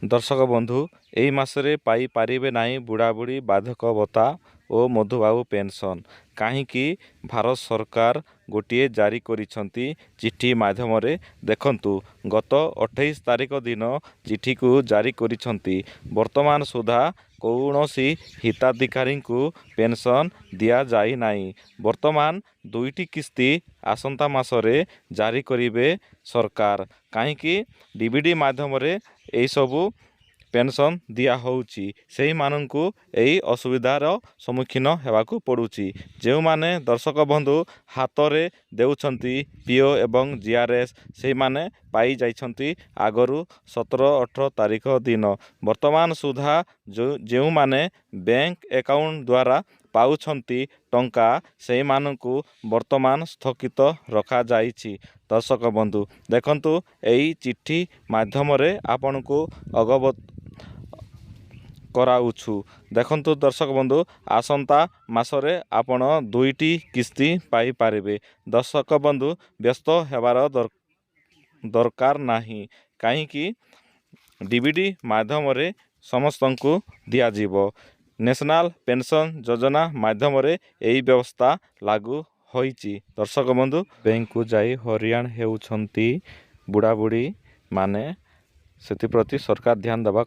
दर्शक बंधु एई मासरे पाई पारिबे नाही बुढ़ाबुढ़ी बाधक भत्ता और मधुबाबू पेंशन कहीं भारत सरकार गोटे जारी करिसंती चिठी माध्यम रे देखंतु गत 28 तारिख दिन चिठी को जारी करिसंती। वर्तमान सुधा कौनसी हिताधिकारी को पेंशन दिया जाई नाही। वर्तमान दुईटी किस्ती आसंता मासरे जारी करिवे सरकार कहीं डीबीडी माध्यम रे एई सबू पेंशन दिया होउची सेही माननकु एई असुविधार सम्मुखीन हेबाकु पड़ुची। जो माने दर्शक बंधु हाथ में देउछंती पीओ एवं जीआरएस से माने पाई जाइछंती आगरू 17-18 तारिख दिन। वर्तमान सुधा जो माने बैंक अकाउंट द्वारा पाउछंती टंका से माननकु वर्तमान स्थगित रखा जाइछि। दर्शक बंधु देखंतु एई चिट्ठी माध्यम रे आपनकु अवगत कराउछु। देखंतु दर्शक बंधु आसंता मासरे आपण दुईटी किस्ती पाई पारिबे। दर्शक बंधु व्यस्त हेबार दरकार नाही कहीं डीबीडी माध्यम रे समस्तंकु दिया जीवो। नेशनल पेंशन योजना माध्यम रे एई व्यवस्था लागू होईची। दर्शक बंधु बैंक को जाई हरियाण हेउछंती बुढ़ाबुढ़ी माने सेति प्रति सरकार ध्यान देबा।